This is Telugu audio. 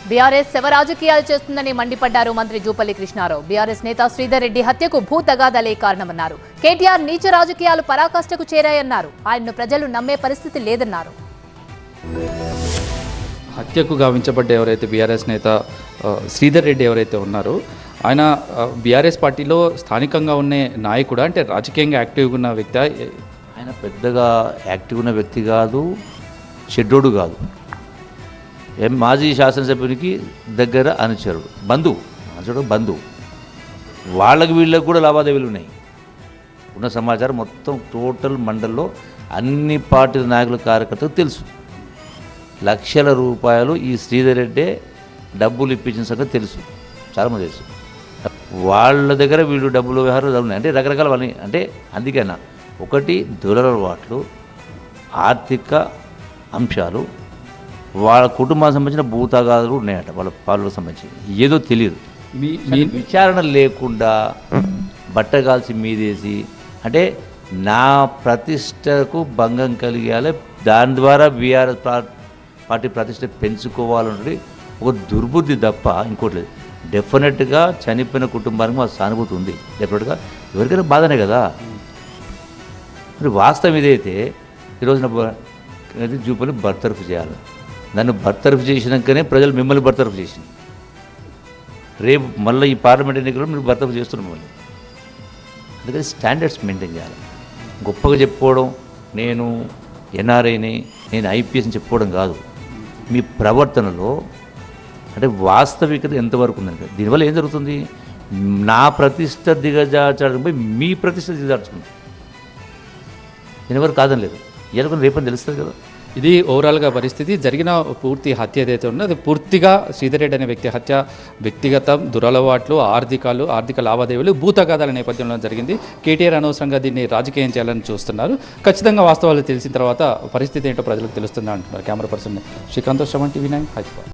బీఆర్ఎస్ శవ రాజకీయాలు చేస్తుందని మండిపడ్డారు మంత్రి జూపల్లి కృష్ణారావు. బీఆర్ఎస్ నేత శ్రీధర్ రెడ్డి హత్యకు భూ తగాదాలే కారణమన్నారు. కేటీఆర్ నీచ రాజకీయాలు పరాకాష్ఠకు చేరాయన్నారు. ఆయన్ను ప్రజలు నమ్మే పరిస్థితి లేదన్నారు. హత్యకు గావించబడ్డ ఎవరైతే బీఆర్ఎస్ నేత శ్రీధర్ రెడ్డి ఎవరైతే ఉన్నారో ఆయన బీఆర్ఎస్ పార్టీలో స్థానికంగా ఉన్న నాయకుడు, అంటే రాజకీయంగా యాక్టివ్గా ఉన్న వ్యక్తి. ఆయన పెద్దగా యాక్టివ్ ఉన్న వ్యక్తి కాదు, షెడ్యూడు కాదు. మాజీ శాసనసభ్యునికి దగ్గర అనుచరుడు, బంధువు. వాళ్ళకి వీళ్ళకి కూడా లావాదేవీలు ఉన్నాయి. ఉన్న సమాచారం మొత్తం టోటల్ మండల్లో అన్ని పార్టీల నాయకుల కార్యకర్తలకు తెలుసు. లక్షల రూపాయలు ఈ శ్రీధర్ రెడ్డే డబ్బులు ఇప్పించిన సంగతి తెలుసు, చాలామంది తెలుసు. వాళ్ళ దగ్గర వీళ్ళు డబ్బులు వ్యవహారాలు ఉన్నాయి. అంటే రకరకాల వాళ్ళని, అంటే అందుకేనా ఒకటి దురలవాట్లు, ఆర్థిక అంశాలు, వాళ్ళ కుటుంబానికి సంబంధించిన భూతగాదులు ఉన్నాయట. వాళ్ళ పాలకు సంబంధించి ఏదో తెలియదు. మీ విచారణ లేకుండా బట్టగాల్చి మీదేసి, అంటే నా ప్రతిష్టకు భంగం కలిగాలి, దాని ద్వారా బీఆర్ఎస్ పార్టీ ప్రతిష్ట పెంచుకోవాలన్నది ఒక దుర్బుద్ధి తప్ప ఇంకోటి లేదు. డెఫినెట్గా చనిపోయిన కుటుంబానికి మా సానుభూతి ఉంది. డెఫినెట్గా ఎవరికైనా బాధనే కదా. మరి వాస్తవం ఇదైతే ఈరోజున జూపల్లి బర్తరఫ్ చేయాలి. నన్ను బర్తరఫ్ చేసినాకనే ప్రజలు మిమ్మల్ని బర్తరఫ్ చేసింది. రేపు మళ్ళీ ఈ పార్లమెంట్ ఎన్నికల్లో మీరు బర్తరఫ్ చేస్తున్నారు మిమ్మల్ని. అందుకని స్టాండర్డ్స్ మెయింటైన్ చేయాలి. గొప్పగా చెప్పుకోవడం, నేను ఎన్ఆర్ఐని, నేను ఐపీఎస్ని చెప్పుకోవడం కాదు. మీ ప్రవర్తనలో అంటే వాస్తవికత ఎంతవరకు ఉందంటే దీనివల్ల ఏం జరుగుతుంది? నా ప్రతిష్ట దిగజార్చడం పోయి మీ ప్రతిష్ట దిగజార్చుకుంది. దీనివరకు కాదని లేదు, ఎలాగో రేపని తెలుస్తుంది కదా. ఇది ఓవరాల్గా పరిస్థితి. జరిగిన పూర్తి హత్య ఏదైతే ఉందో అది పూర్తిగా శ్రీధర్ రెడ్డి అనే వ్యక్తి హత్య వ్యక్తిగతం దురలవాట్లు, ఆర్థిక లావాదేవీలు, భూతగాదాల నేపథ్యంలో జరిగింది. కేటీఆర్ అనవసరంగా దీన్ని రాజకీయం చేయాలని చూస్తున్నారు. ఖచ్చితంగా వాస్తవాలు తెలిసిన తర్వాత పరిస్థితి ఏంటో ప్రజలకు తెలుస్తుందా అంటున్నారు. Camera person Srikanth, 7 TV 9 Hyderabad.